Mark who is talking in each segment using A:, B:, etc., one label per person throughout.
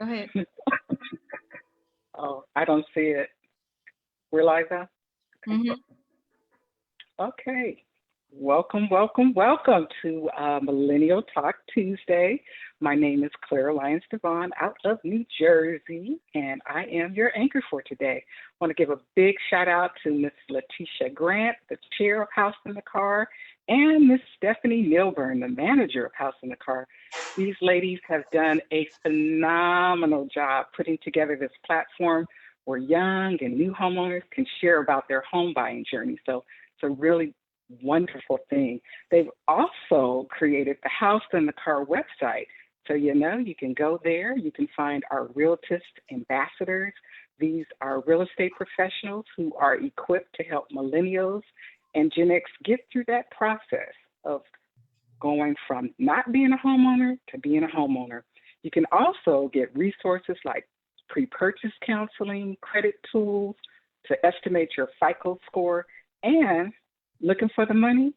A: Go ahead.
B: Oh, I don't see it. We're live now? Okay.
A: Hmm.
B: Okay. Welcome to Millennial Talk Tuesday. My name is Clara Lyons Devon out of New Jersey, and I am your anchor for today. I want to give a big shout out to Miss Letitia Grant, the chair of House in the Car, and Miss Stephanie Milburn, the manager of House in the Car. These ladies have done a phenomenal job putting together this platform where young and new homeowners can share about their home buying journey. So it's a really wonderful thing. They've also created the House in the Car website. So, you can go there, you can find our Realtist ambassadors. These are real estate professionals who are equipped to help millennials and Gen X get through that process of going from not being a homeowner to being a homeowner. You can also get resources like pre purchase counseling, credit tools to estimate your FICO score, and looking for the money,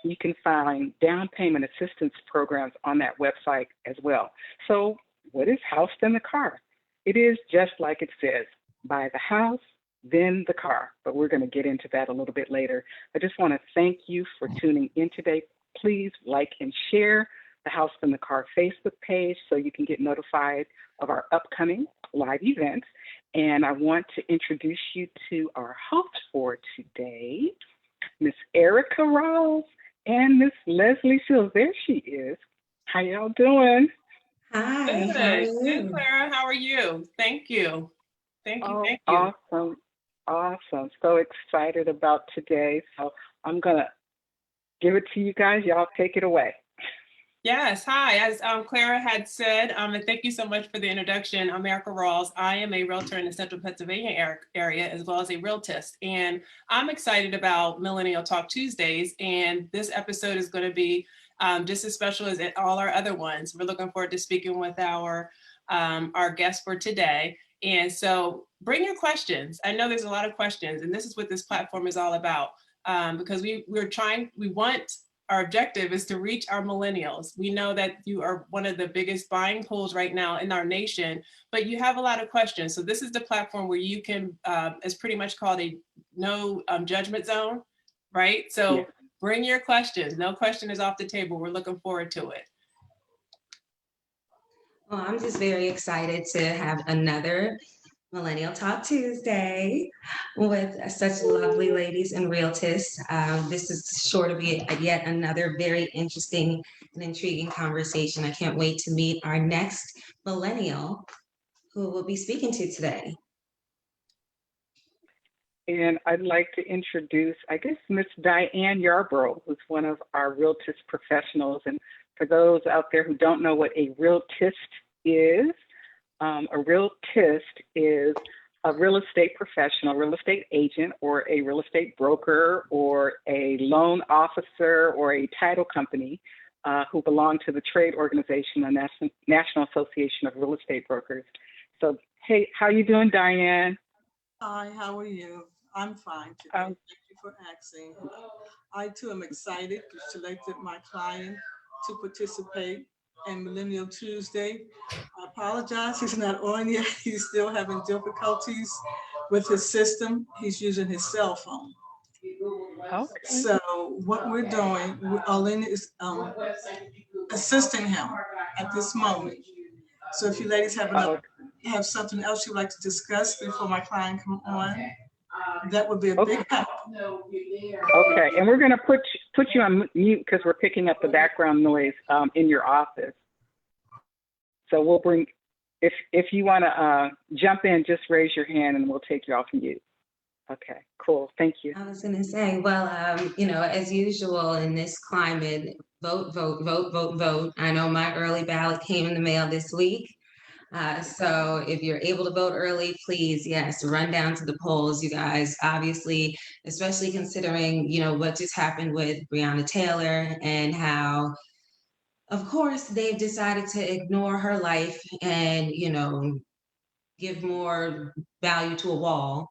B: you can find down payment assistance programs on that website as well. So, what is housed in the car? It is just like it says, buy the house, then the car. But we're going to get into that a little bit later. I just want to thank you for tuning in today. Please like and share the House in the Car Facebook page so you can get notified of our upcoming live events. And I want to introduce you to our host for today, Miss Erica Ross and Miss Leslie Fields. There she is. How y'all doing?
C: Hi, how are
A: Good. Good,
C: you?
A: Clara. How are you? Thank you. Thank you.
B: Oh,
A: Thank you.
B: awesome. Awesome. So excited about today. So I'm going to give it to you guys. Y'all take it away.
A: Yes. Hi. As Clara had said, and thank you so much for the introduction. I'm Erica Rawls. I am a realtor in the central Pennsylvania area, as well as a realtist. And I'm excited about Millennial Talk Tuesdays. And this episode is going to be just as special as all our other ones. We're looking forward to speaking with our guest for today. And so bring your questions. I know there's a lot of questions, and this is what this platform is all about. Because we want our objective is to reach our millennials. We know that you are one of the biggest buying pools right now in our nation, but you have a lot of questions. So this is the platform where you can, it's pretty much called a no judgment zone, right?
B: Yeah.
A: So bring your questions. No question is off the table. We're looking forward to it.
C: Well, I'm just very excited to have another Millennial Talk Tuesday with such lovely ladies and realtists. This is sure to be yet another very interesting and intriguing conversation. I can't wait to meet our next millennial who we'll be speaking to today.
B: And I'd like to introduce, I guess, Miss Diane Yarborough, who's one of our realtist professionals. And for those out there who don't know what a realtist is, a realtist is a real estate professional, real estate agent, or a real estate broker, or a loan officer, or a title company who belong to the trade organization, the National Association of Real Estate Brokers. So, hey, how you doing, Diane?
D: Hi, how are you? I'm fine today.
B: Um,
D: Thank you for asking. I too am excited to selected my client to participate in Millennial Tuesday. I apologize, he's not on yet. He's still having difficulties with his system. He's using his cell phone.
B: okay.
D: So what we're doing, Arlene is assisting him at this moment. So if you ladies
B: Oh,
D: have something else you'd like to discuss before my client come on, that would be a
B: okay.
D: big help.
B: Okay. And we're going to put you on mute because we're picking up the background noise in your office. So we'll bring, if you want to jump in, just raise your hand and we'll take you off mute. Okay, cool. Thank you.
C: I was going to say, well, as usual in this climate, vote, vote, vote, vote, vote. I know my early ballot came in the mail this week. So if you're able to vote early, please, yes, run down to the polls, you guys. Obviously, especially considering, what just happened with Breonna Taylor and how, of course, they've decided to ignore her life and, give more value to a wall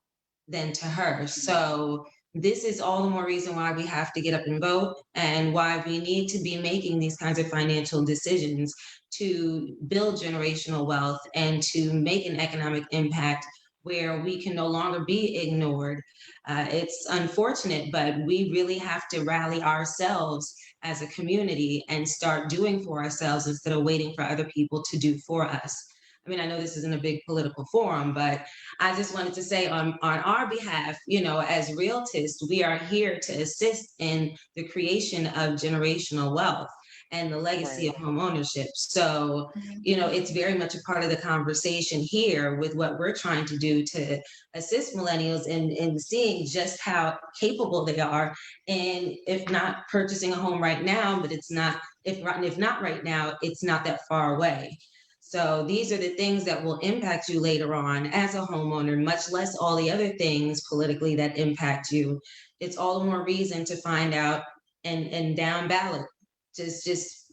C: than to her. So this is all the more reason why we have to get up and vote, and why we need to be making these kinds of financial decisions to build generational wealth and to make an economic impact where we can no longer be ignored. It's unfortunate, but we really have to rally ourselves as a community and start doing for ourselves instead of waiting for other people to do for us. I mean, I know this isn't a big political forum, but I just wanted to say on our behalf, you know, as realtists, we are here to assist in the creation of generational wealth and the legacy
B: Right.
C: of home ownership. So, you know, it's very much a part of the conversation here with what we're trying to do to assist millennials in seeing just how capable they are. And if not purchasing a home right now, but it's not, if not right now, it's not that far away. So these are the things that will impact you later on as a homeowner, much less all the other things politically that impact you. It's all the more reason to find out and down ballot. Just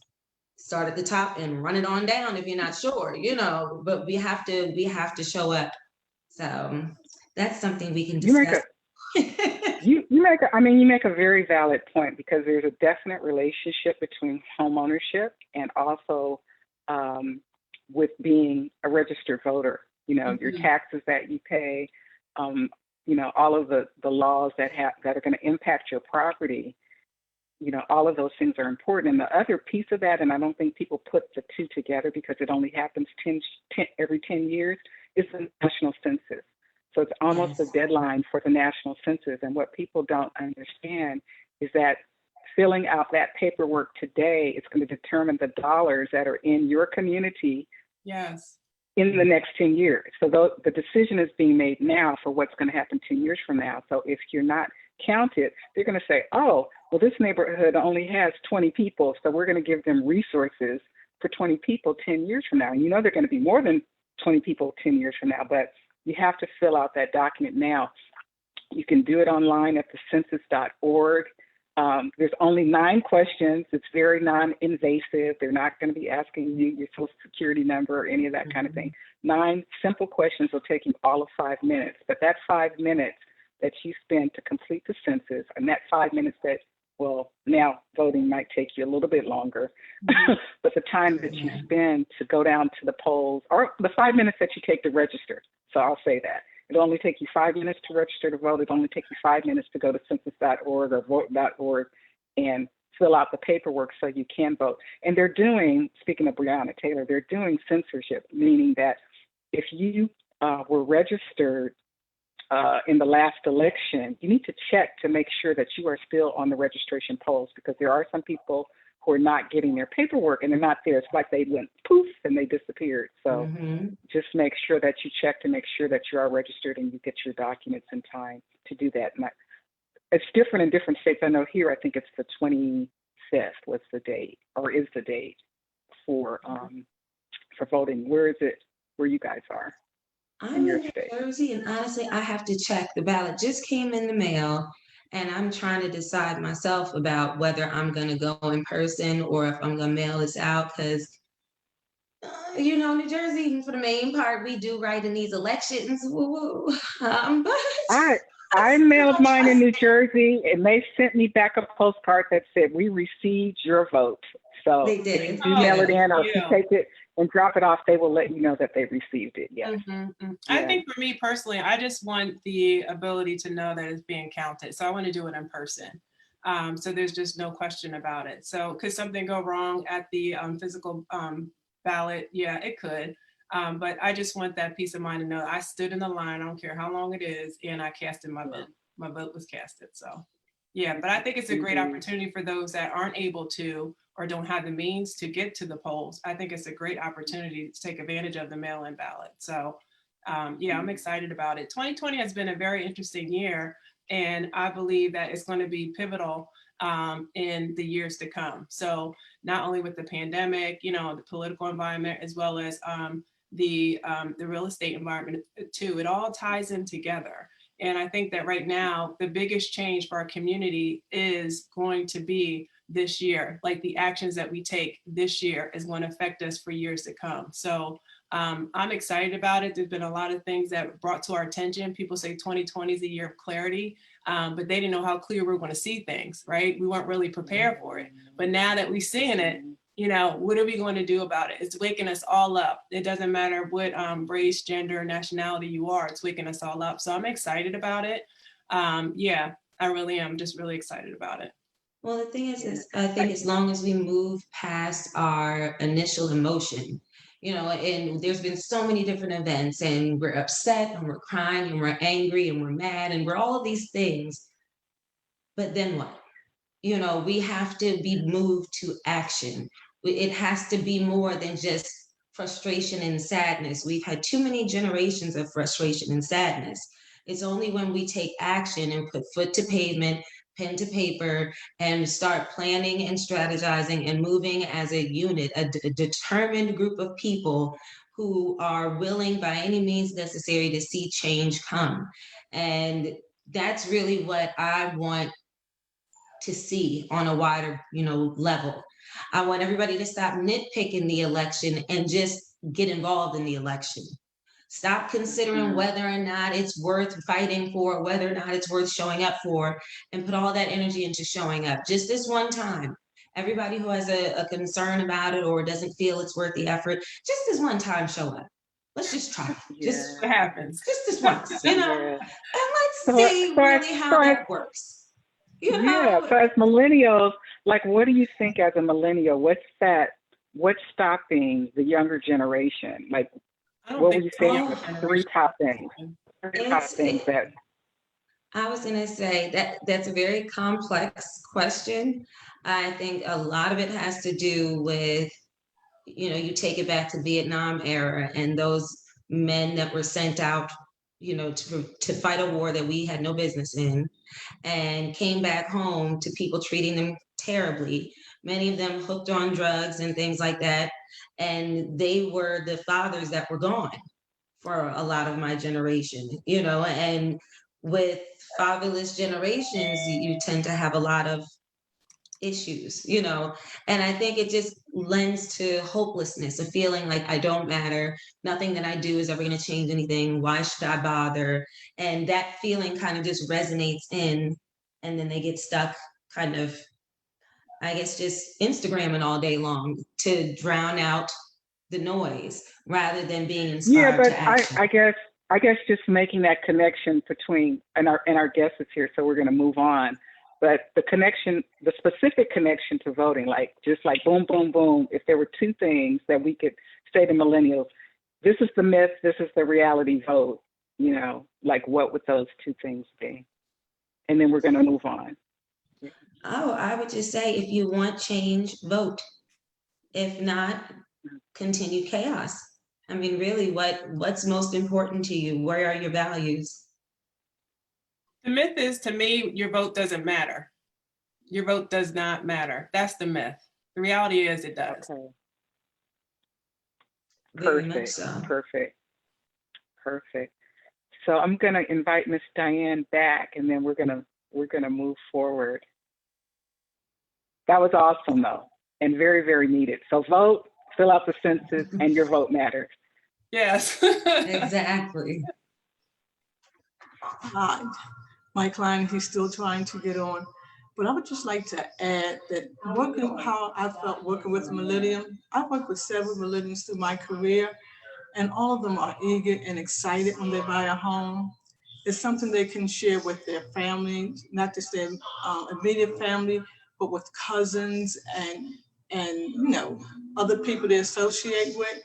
C: start at the top and run it on down if you're not sure, you know, but we have to show up. So that's something we can
B: You make
C: discuss.
B: you make a very valid point, because there's a definite relationship between home ownership and also with being a registered voter. You know, your
C: Mhm.
B: taxes that you pay, you know, all of the laws that are going to impact your property. You know, all of those things are important. And the other piece of that, and I don't think people put the two together because it only happens 10 every 10 years, is the national census. So it's almost a
C: Yes.
B: deadline for the national census. And what people don't understand is that filling out that paperwork today is going to determine the dollars that are in your community
A: Yes.
B: in the next 10 years. So the decision is being made now for what's going to happen 10 years from now. So if you're not counted, they're going to say, oh, well, this neighborhood only has 20 people, so we're going to give them resources for 20 people 10 years from now. And you know they're going to be more than 20 people 10 years from now, but you have to fill out that document now. You can do it online at the census.org. There's only 9 questions. It's very non-invasive. They're not going to be asking you your social security number or any of that kind of thing. 9 simple questions will take you all of 5 minutes. But that 5 minutes that you spend to complete the census, and that 5 minutes that, well, now voting might take you a little bit longer, but the time that you spend to go down to the polls, or the 5 minutes that you take to register. So I'll say that. It'll only take you 5 minutes to register to vote. It'll only take you 5 minutes to go to census.org or vote.org and fill out the paperwork so you can vote. And they're doing, speaking of Breonna Taylor, they're doing censorship, meaning that if you were registered in the last election, you need to check to make sure that you are still on the registration polls, because there are some people who are not getting their paperwork and they're not there. It's like they went poof and they disappeared. So just make sure that you check to make sure that you are registered and you get your documents in time to do that. And it's different in different states. I know here, I think it's the 25th was the date, or is the date for voting. Where is it where you guys are?
C: I'm
B: Your
C: in New
B: state.
C: Jersey, and honestly, I have to check. The ballot just came in the mail, and I'm trying to decide myself about whether I'm going to go in person or if I'm going to mail this out. Because, you know, New Jersey, for the main part, we do right in these elections. Woo woo. But
B: I
C: I
B: mailed
C: still
B: mine in
C: trust
B: New
C: it.
B: Jersey, and they sent me back a postcard that said, "We received your vote." So
C: They
B: if you
C: did.
B: do
A: Oh,
B: mail it
C: Good.
B: in, or if you
A: yeah.
B: take it and drop it off, they will let you know that they received it. Yes.
A: I
B: Yes.
A: think for me personally, I just want the ability to know that it's being counted. So I want to do it in person. So there's just no question about it. So could something go wrong at the physical ballot? Yeah, it could. But I just want that peace of mind to know I stood in the line. I don't care how long it is, and I casted my vote. My vote was casted. So yeah, but I think it's a great
B: Indeed.
A: opportunity for those that aren't able to or don't have the means to get to the polls. I think it's a great opportunity to take advantage of the mail-in ballot. So yeah, I'm excited about it. 2020 has been a very interesting year, and I believe that it's going to be pivotal in the years to come. So not only with the pandemic, you know, the political environment, as well as the real estate environment too. It all ties in together. And I think that right now, the biggest change for our community is going to be this year. Like the actions that we take this year is going to affect us for years to come. So I'm excited about it. There's been a lot of things that were brought to our attention. People say 2020 is a year of clarity, but they didn't know how clear we're going to see things, right? We weren't really prepared for it. But now that we're seeing it, you know, what are we going to do about it? It's waking us all up. It doesn't matter what race, gender, nationality you are, it's waking us all up. So I'm excited about it. Yeah, I really am just really excited about it.
C: Well, the thing is I think as long as we move past our initial emotion, you know, and there's been so many different events and we're upset and we're crying and we're angry and we're mad and we're all of these things. But then what? You know, we have to be moved to action. It has to be more than just frustration and sadness. We've had too many generations of frustration and sadness. It's only when we take action and put foot to pavement, pen to paper, and start planning and strategizing and moving as a unit, a determined group of people who are willing by any means necessary to see change come. And that's really what I want to see on a wider, you know, level. I want everybody to stop nitpicking the election and just get involved in the election. Stop considering whether or not it's worth fighting for, whether or not it's worth showing up for, and put all that energy into showing up. Just this one time. Everybody who has a concern about it or doesn't feel it's worth the effort, just this one time show up. Let's just try. Just
A: What happens?
C: Just this once, you know?
B: Yeah.
C: And let's see really how that works. You know?
B: Yeah, so as millennials, like, what do you think as a millennial? What's stopping the younger generation? Like, what would you say are the three top things? That.
C: I was gonna say that's a very complex question. I think a lot of it has to do with, you know, you take it back to Vietnam era and those men that were sent out, you know, to fight a war that we had no business in, and came back home to people treating them terribly, many of them hooked on drugs and things like that. And they were the fathers that were gone for a lot of my generation, you know, and with fatherless generations, you tend to have a lot of issues, you know, and I think it just lends to hopelessness, a feeling like I don't matter, nothing that I do is ever going to change anything, why should I bother? And that feeling kind of just resonates in, and then they get stuck kind of, I guess, just Instagramming all day long to drown out the noise rather than being inspired to action.
B: I guess just making that connection between, and our guest is here, so we're going to move on. But the connection, the specific connection to voting, like just like boom, boom, boom, if there were two things that we could say to millennials, this is the myth, this is the reality, vote, you know, like what would those two things be? And then we're going to move on.
C: Oh, I would just say if you want change, vote. If not, continue chaos. I mean, really, what's most important to you? Where are your values?
A: The myth is, to me, your vote doesn't matter. Your vote does not matter. That's the myth. The reality is it does.
B: Okay.
C: Perfect. So.
B: Perfect. So I'm going to invite Miss Diane back, and then we're gonna move forward. That was awesome, though, and very, very needed. So vote, fill out the census, and your vote matters.
A: Yes.
C: Exactly.
D: My client, he's still trying to get on, but I would just like to add that how I felt working with Millennial. I've worked with several millennials through my career, and all of them are eager and excited when they buy a home. It's something they can share with their family, not just their immediate family, but with cousins and you know, other people they associate with.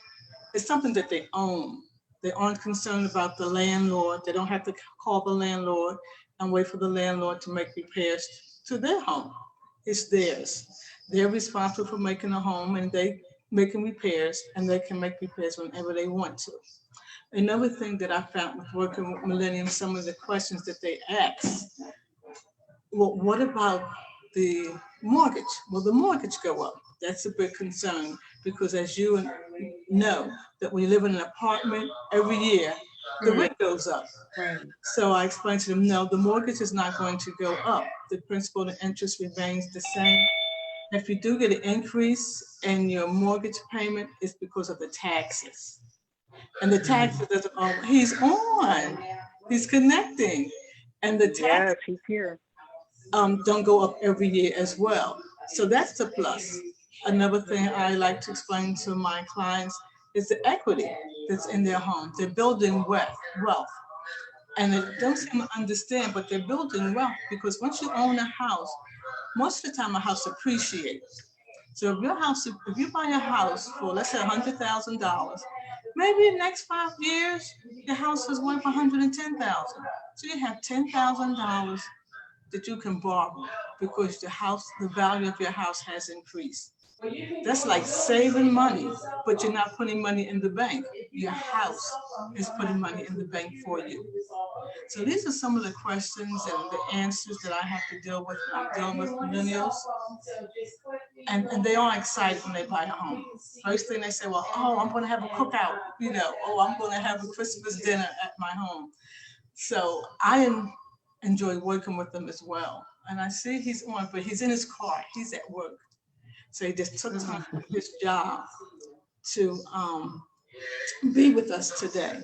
D: It's something that they own. They aren't concerned about the landlord. They don't have to call the landlord and wait for the landlord to make repairs to their home. It's theirs. They're responsible for making a home, and they making repairs, and they can make repairs whenever they want to. Another thing that I found with working with Millennium, some of the questions that they ask, well, what about the mortgage? Will the mortgage go up? That's a big concern, because as you know, that when you live in an apartment, every year, the rent goes up.
A: Right.
D: So I explained to them, no, the mortgage is not going to go up. The principal and interest remains the same. If you do get an increase in your mortgage payment, it's because of the taxes. And the taxes doesn't, oh, he's on, he's connecting. And the tax
B: Yes, he's here.
D: don't go up every year as well. So that's the plus. Another thing I like to explain to my clients is the equity that's in their home. They're building wealth. And they don't seem to understand, but they're building wealth because once you own a house, most of the time a house appreciates. So if you buy a house for, let's say, $100,000, maybe in the next 5 years, the house is worth $110,000. So you have $10,000 that you can borrow because the value of your house has increased. That's like saving money, but you're not putting money in the bank. Your house is putting money in the bank for you. So these are some of the questions and the answers that I have to deal with when I'm dealing with millennials. And they are excited when they buy a home. First thing they say, well, oh, I'm gonna have a cookout, oh, I'm gonna have a Christmas dinner at my home. So enjoy working with them as well. And I see he's on, but he's in his car, he's at work. So he just took time from his job to be with us today.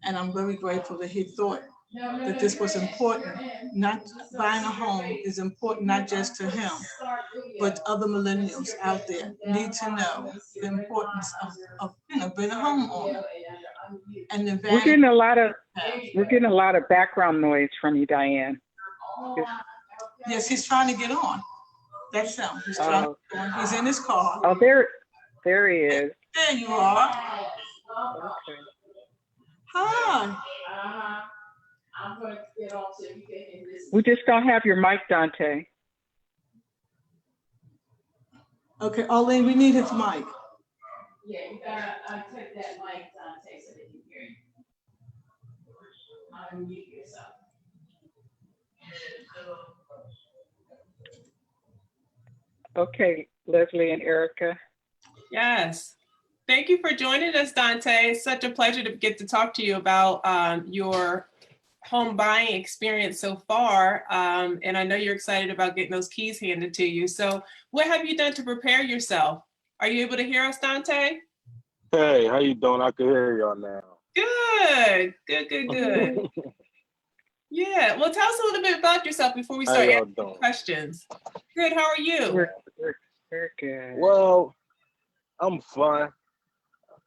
D: And I'm very grateful that he thought that this was important. Not buying a home is important, not just to him, but other millennials out there need to know the importance of being a homeowner. And the
B: We're
D: value.
B: getting a lot of background noise from you, Diane.
D: Yes, he's trying to get on. That's him. He's trying to get on. He's in his car.
B: Oh, there he is.
D: There you are.
B: Okay.
D: Hi.
B: We just don't have your mic, Dante.
D: Okay, Arlene, we need his mic.
E: Yeah, you gotta take that mic, Dante, so they can hear you. Unmute yourself.
B: Okay, Leslie and Erica.
A: Yes. Thank you for joining us, Dante. It's such a pleasure to get to talk to you about your home buying experience so far. And I know you're excited about getting those keys handed to you. So what have you done to prepare yourself? Are you able to hear us, Dante?
F: Hey, how you doing? I can hear y'all now.
A: Good. Yeah. Well, tell us a little bit about yourself before we start asking questions. Good. How are you?
B: We're good.
F: Well, I'm fine.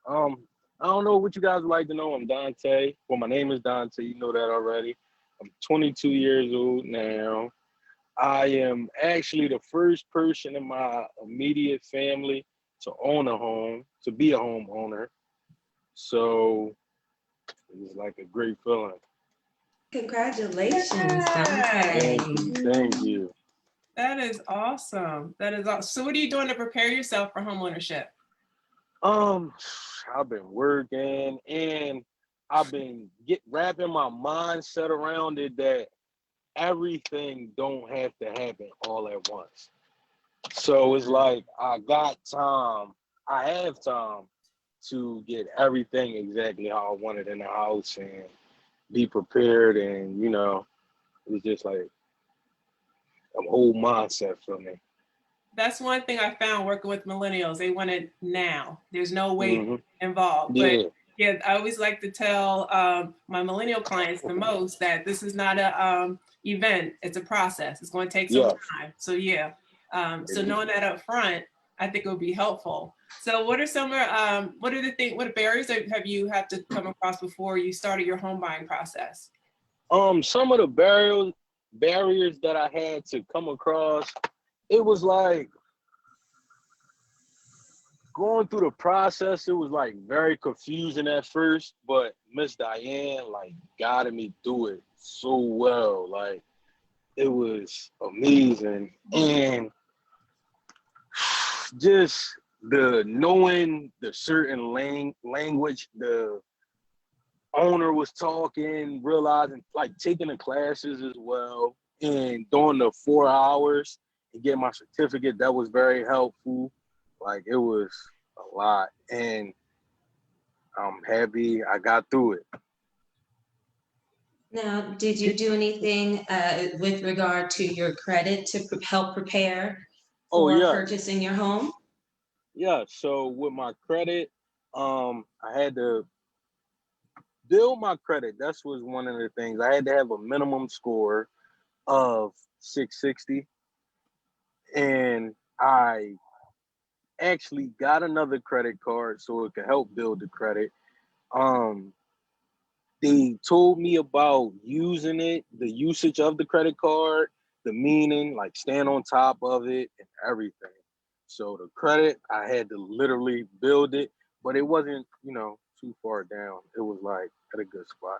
F: I don't know what you guys would like to know. I'm Dante. Well, my name is Dante. You know that already. I'm 22 years old now. I am actually the first person in my immediate family to own a home, to be a homeowner. So it's like a great feeling.
C: Congratulations, Dante.
F: Thank you.
A: That is awesome. So what are you doing to prepare yourself for homeownership?
F: I've been working and I've been wrapping my mindset around it that everything don't have to happen all at once. So it's like I have time to get everything exactly how I want it in the house and be prepared, and it's just like a whole mindset for me.
A: That's one thing I found working with millennials. They want it now. There's no wait involved. But yeah, I always like to tell my millennial clients the most that this is not a event. It's a process. It's going to take some time. So yeah. So knowing that up front, I think it would be helpful. So what what barriers have you had to come across before you started your home buying process?
F: Some of the barriers that I had to come across, it was like going through the process, it was like very confusing at first, but Miss Diane like guided me through it so well. Like it was amazing. And just the knowing the certain language the owner was talking, realizing, like taking the classes as well, and doing the 4 hours and get my certificate, that was very helpful. Like it was a lot, and I'm happy I got through it.
C: Now, did you do anything with regard to your credit to help prepare for purchasing your home?
F: Yeah, so with my credit, I had to build my credit. That's was one of the things. I had to have a minimum score of 660, and I actually got another credit card so it could help build the credit. Um, they told me about using it, the usage of the credit card, the meaning, like staying on top of it and everything. So the credit, I had to literally build it, but it wasn't, too far down. It was like at a good spot.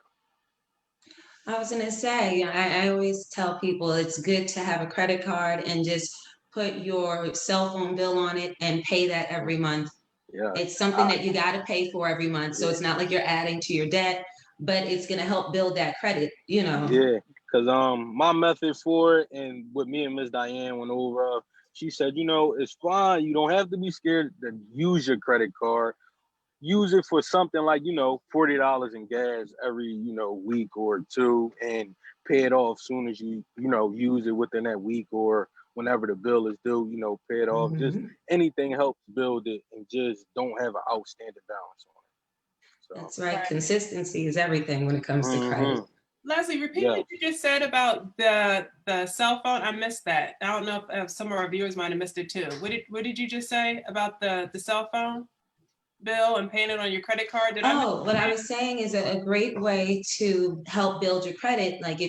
C: I was gonna say, I always tell people it's good to have a credit card and just put your cell phone bill on it and pay that every month.
F: Yeah.
C: It's something that you got to pay for every month. So it's not like you're adding to your debt, but it's going to help build that credit,
F: Yeah, because my method for it, and what me and Miss Diane went over, she said, it's fine. You don't have to be scared to use your credit card. Use it for something like, $40 in gas every, week or two, and pay it off soon as you, use it within that week, or whenever the bill is due, pay it off. Just anything helps build it, and just don't have an outstanding balance on it. So,
C: That's right. Consistency is everything when it comes to credit.
A: Leslie, repeat what you just said about the cell phone. I missed that. I don't know if some of our viewers might have missed it too. What did you just say about the cell phone bill and paying it on your credit card?
C: What I was saying is a great way to help build your credit. Like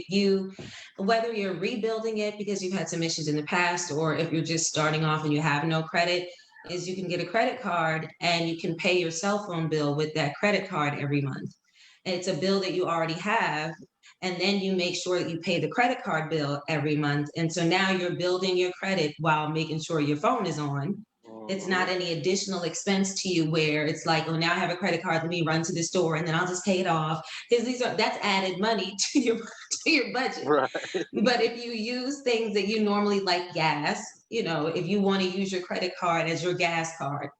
C: whether you're rebuilding it because you've had some issues in the past, or if you're just starting off and you have no credit, is you can get a credit card and you can pay your cell phone bill with that credit card every month. And it's a bill that you already have. And then you make sure that you pay the credit card bill every month. And so now you're building your credit while making sure your phone is on. It's not any additional expense to you where it's like, oh, now I have a credit card, let me run to the store and then I'll just pay it off. Because that's added money to your budget.
F: Right.
C: But if you use things that you normally, like gas, if you want to use your credit card as your gas card,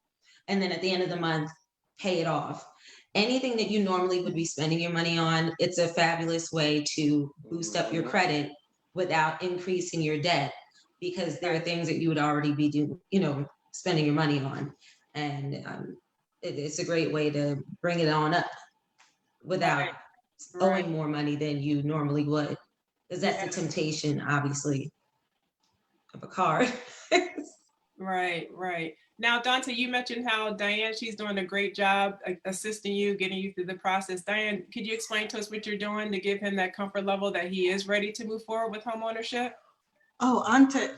C: and then at the end of the month, pay it off. Anything that you normally would be spending your money on, it's a fabulous way to boost up your credit without increasing your debt, because there are things that you would already be doing, spending your money on. And it's a great way to bring it on up without owing more money than you normally would. Because that's the temptation, obviously, of a card.
A: Right. Now, Dante, you mentioned how Diane, she's doing a great job assisting you, getting you through the process. Diane, could you explain to us what you're doing to give him that comfort level that he is ready to move forward with home ownership?
D: Oh,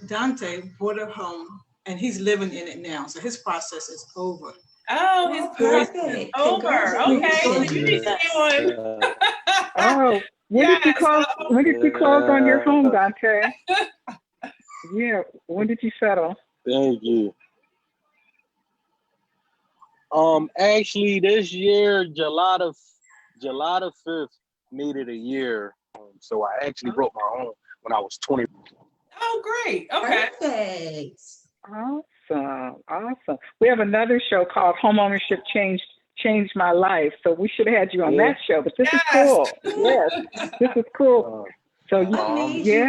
D: Dante bought a home and he's living in it now. So his process is over.
A: Oh, his process is over. Okay, so you need to be on.
B: Oh, when did you close on your home, Dante? Yeah, when did you settle?
F: Thank you. Actually, this year, July the 5th, made it a year. So I actually broke my home when I was 20.
A: Oh, great. Okay.
C: Perfect.
B: Awesome. We have another show called Homeownership Changed My Life. So we should have had you on that show, but this is cool. Yes, this is cool. So
C: what made you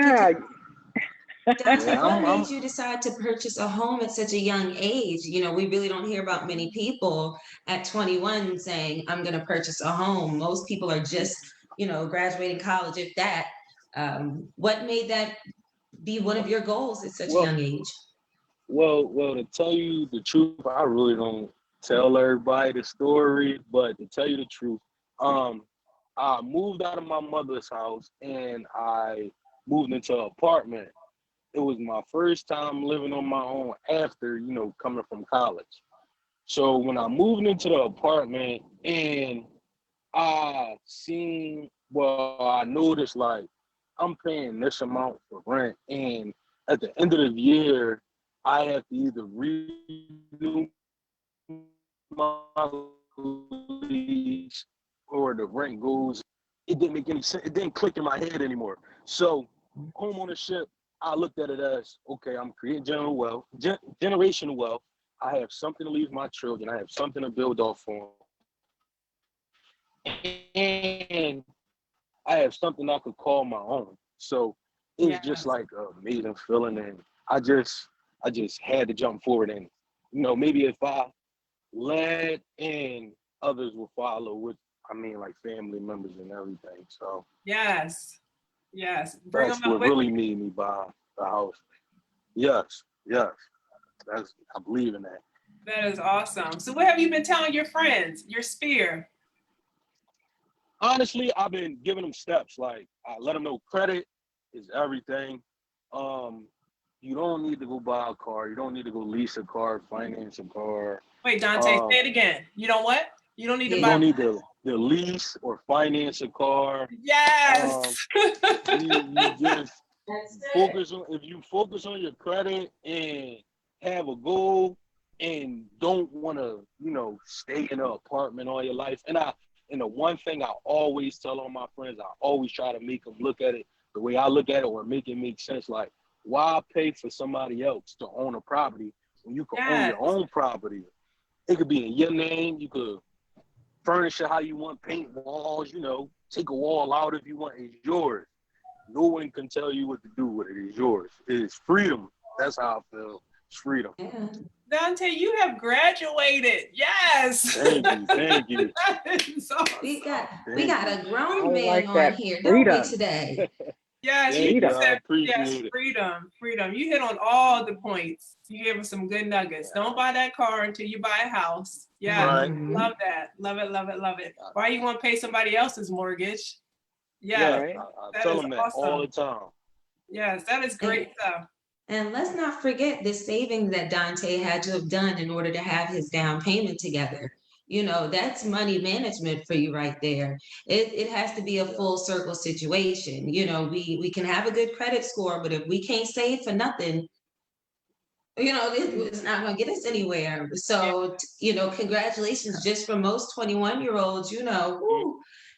C: decide to purchase a home at such a young age? We really don't hear about many people at 21 saying, I'm going to purchase a home. Most people are just, graduating college, if that. What made that be one of your goals at such a young age?
F: Well, to tell you the truth, I really don't tell everybody the story, but to tell you the truth, I moved out of my mother's house and I moved into an apartment. It was my first time living on my own after, coming from college. So when I moved into the apartment and I noticed like I'm paying this amount for rent, and at the end of the year, I have to either renew my lease or the rent goes. It didn't make any sense. It didn't click in my head anymore. So homeownership, I looked at it as, okay, I'm creating generational wealth. I have something to leave my children. I have something to build off on. And I have something I could call my own. So it's just like an amazing feeling. And I just had to jump forward. And, maybe if I led, and others will follow, with, I mean, like family members and everything. So
A: Yes. Yes. Bring
F: that's
A: them up
F: what
A: with
F: really
A: you.
F: made me buy the house. Yes, yes. That's, I believe in that.
A: That is awesome. So what have you been telling your friends, your sphere?
F: Honestly, I've been giving them steps. Like, I let them know credit is everything. Um, you don't need to go buy a car. You don't need to go lease a car, finance a car.
A: Wait, Dante, say
F: Um,
A: it again. You don't what? You don't need to
F: you
A: buy.
C: Yeah.
F: don't need to lease or finance a car.
A: Yes.
F: You just
C: That's it.
F: focus on, if you focus on your credit and have a goal and don't want to, stay in an apartment all your life. And the one thing I always tell all my friends, I always try to make them look at it the way I look at it, or make it make sense. Like, why pay for somebody else to own a property when you can own
A: Yes.
F: your own property? It could be in your name. You could furnish it how you want, paint walls, take a wall out if you want. It's yours. No one can tell you what to do with it. It's yours. It's freedom. That's how I feel. It's freedom.
C: Yeah.
A: Dante, you have graduated. Yes.
F: Thank you. Thank you.
A: That is awesome.
C: We got
F: Thank you.
C: a
B: I
C: grown man
B: like
C: on
B: that
C: here, don't we,
B: freedom.
C: today?
A: Yes, you
F: Thank you.
A: just
B: Freedom.
F: I
A: said yes,
F: appreciate it.
A: freedom. You hit on all the points. You gave us some good nuggets. Don't buy that car until you buy a house. Yes,
F: Right.
C: Mhm.
A: love that. Love it, love it, love it. Why you want to pay somebody else's mortgage? Yes,
F: Yes,
B: Right.
F: I
A: that
F: tell
A: is
F: them that all
A: awesome.
F: the time.
A: Yes, that is
C: And,
A: great stuff.
C: and let's not forget the savings that Dante had to have done in order to have his down payment together. That's money management for you right there. It has to be a full circle situation. We can have a good credit score, but if we can't save for nothing, it's not going to get us anywhere.
A: Yeah.
C: So, congratulations just for most 21-year-olds,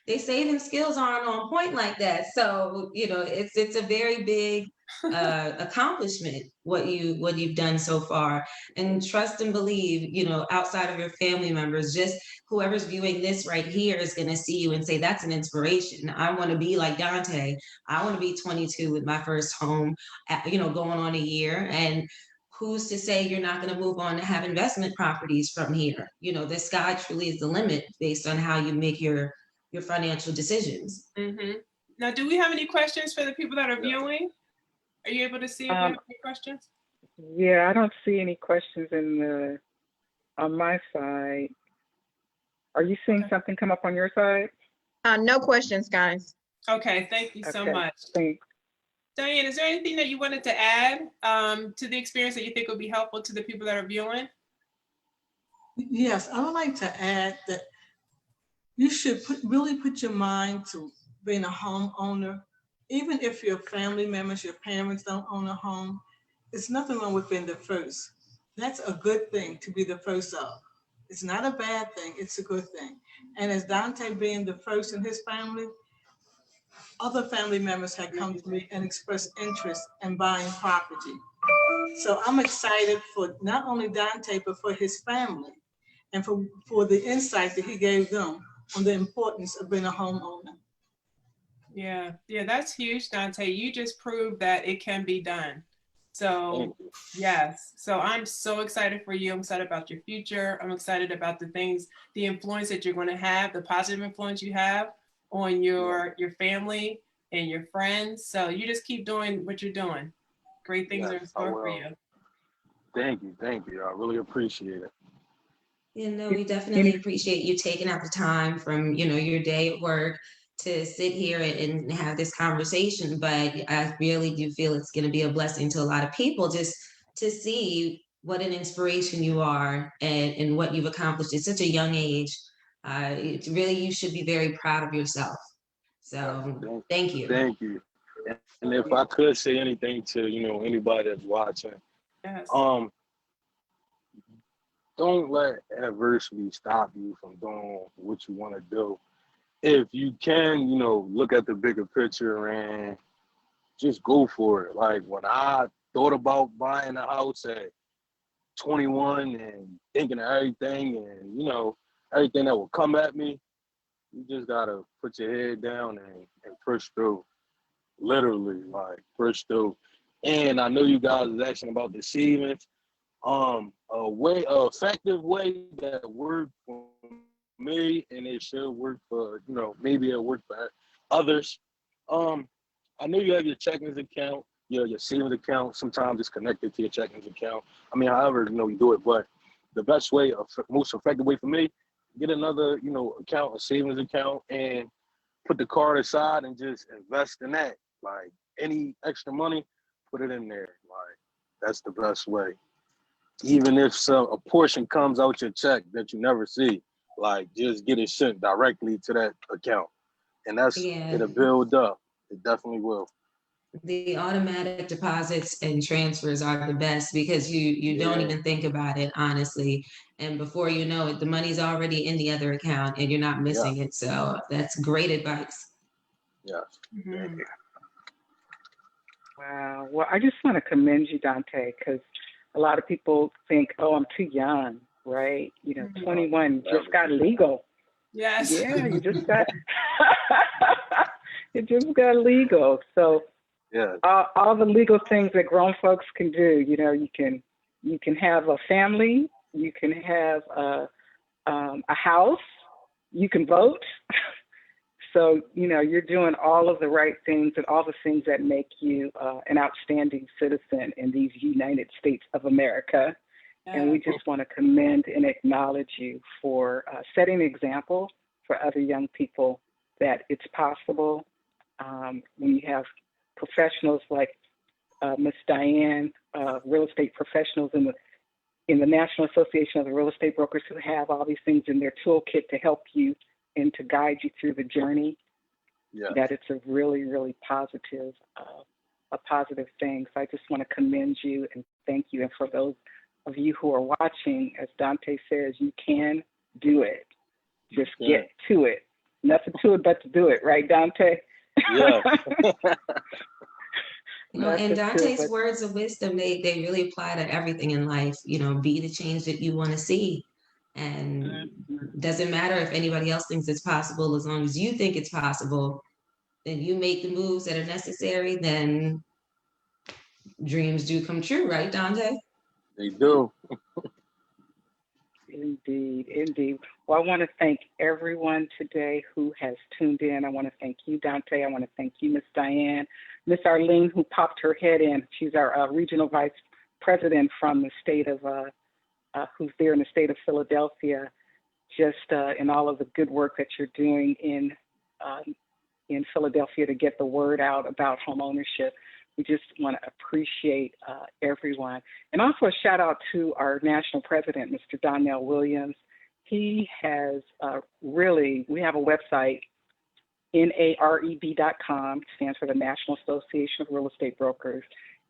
C: they saving skills aren't on point like that. So, it's a very big accomplishment what you've done so far. And trust and believe, outside of your family members, just whoever's viewing this right here is going to see you and say, that's an inspiration. I want to be like Dante. I want to be 22 with my first home, going on a year. And who's to say you're not going to move on to have investment properties from here? The sky truly is the limit based on how you make your financial decisions.
A: Mm-hmm. Now, do we have any questions for the people that are viewing? Are you able to see if we have any questions?
B: Yeah, I don't see any questions on my side. Are you seeing something come up on your side?
G: No questions, guys.
A: Okay, thank you so
B: Okay,
A: much.
B: thanks.
A: Diane, is there anything that you wanted to add to the experience that you think would be helpful to the people that are viewing?
D: Yes, I would like to add that you should really put your mind to being a homeowner. Even if your family members, your parents don't own a home, there's nothing wrong with being the first. That's a good thing to be the first of. It's not a bad thing, it's a good thing. And as Dante being the first in his family, other family members had come to me and expressed interest in buying property. So I'm excited for not only Dante, but for his family and for the insight that he gave them on the importance of being a homeowner.
A: Yeah, that's huge, Dante. You just proved that it can be done. So, yes. So I'm so excited for you. I'm excited about your future. I'm excited about the influence that you're going to have, the positive influence you have on your family and your friends. So you just keep doing what you're doing. Great things are in store for you.
F: Thank you. I really appreciate it.
C: We definitely appreciate you taking out the time from, your day at work to sit here and have this conversation. But I really do feel it's going to be a blessing to a lot of people just to see what an inspiration you are and what you've accomplished at such a young age. It's really, you should be very proud of yourself. So thank you.
F: Thank you. And if I could say anything to, anybody that's watching,
A: Yes.
F: don't let adversity stop you from doing what you want to do. If you can, look at the bigger picture and just go for it. Like, when I thought about buying a house at 21 and thinking of everything and, everything that will come at me, you just got to put your head down and push through. Literally, like, push through. And I know you guys was asking about the savings. a effective way that worked for me, and it should work for, maybe it'll work for others. I know you have your checkings account, your savings account. Sometimes it's connected to your checkings account. I mean, however, you do it, but the best way, most effective way for me, get another, account, a savings account, and put the card aside and just invest in that. Like any extra money, put it in there. Like that's the best way. Even if a portion comes out your check that you never see, like just get it sent directly to that account, and
C: Yeah.
F: it'll build up. It definitely will.
C: The automatic deposits and transfers are the best because you don't
F: Yeah.
C: even think about it, honestly. And before you know it, the money's already in the other account and you're not missing it. So that's great advice.
F: Yeah.
A: Mhm.
B: Wow. Well, I just want to commend you, Dante, because a lot of people think, oh, I'm too young, right? 21, just got legal.
A: Yes.
B: Yeah, you just got, it just got legal. So
F: Yeah.
B: all the legal things that grown folks can do, you can have a family, you can have a house, you can vote. So, you're doing all of the right things and all the things that make you an outstanding citizen in these United States of America. And we just want to commend and acknowledge you for setting an example for other young people that it's possible. When you have professionals like Miss Diane, real estate professionals in the National Association of the Real Estate Brokers who have all these things in their toolkit to help you and to guide you through the journey, that it's a really, really positive, a positive thing. So I just want to commend you and thank you. And for those of you who are watching, as Dante says, you can do it. Just get to it. Nothing to it but to do it, right, Dante?
F: Yeah.
C: And Dante's words of wisdom, they really apply to everything in life. Be the change that you want to see. And doesn't matter if anybody else thinks it's possible, as long as you think it's possible, and you make the moves that are necessary, then dreams do come true, right, Dante?
F: They do.
B: Indeed, indeed. Well, I want to thank everyone today who has tuned in. I want to thank you, Dante. I want to thank you, Miss Diane. Miss Arlene, who popped her head in. She's our regional vice president from the state of, who's there in the state of Philadelphia, just in all of the good work that you're doing in Philadelphia to get the word out about home ownership. We just want to appreciate everyone. And also a shout out to our national president, Mr. Donnell Williams. He has we have a website, NAREB.com, stands for the National Association of Real Estate Brokers.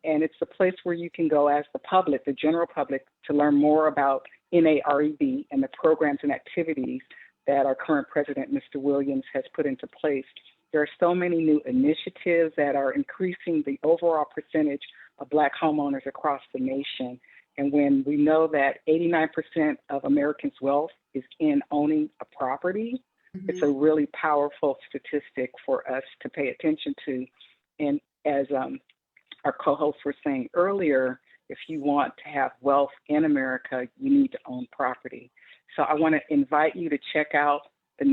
B: And it's a place where you can go as the public, the general public, to learn more about NAREB and the programs and activities that our current president, Mr. Williams, has put into place. There are so many new initiatives that are increasing the overall percentage of Black homeowners across the nation. And when we know that 89% of Americans' wealth is in owning a property, it's a really powerful statistic for us to pay attention to. And as our co-hosts were saying earlier, if you want to have wealth in America, you need to own property. So I want to invite you to check out the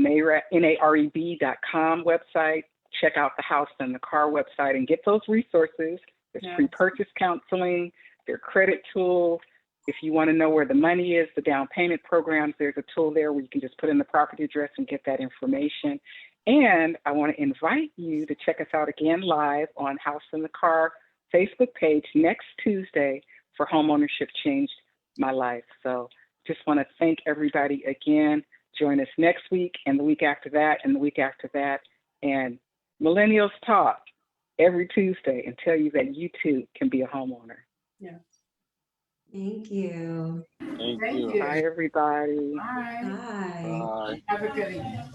B: NAREB.com website, check out the House and the Car website, and get those resources. There's pre-purchase counseling, there are credit tools. If you want to know where the money is, the down payment programs, there's a tool there where you can just put in the property address and get that information. And I want to invite you to check us out again live on House and the Car Facebook page next Tuesday for Homeownership Changed My Life. So just want to thank everybody again. Join us next week and the week after that and the week after that. And Millennials Talk every Tuesday and tell you that you too can be a homeowner.
A: Yeah.
C: Thank you.
F: Thank
E: Thank
F: you.
E: you.
B: Bye, everybody.
E: Bye.
C: Bye.
F: Bye.
E: Have a good evening.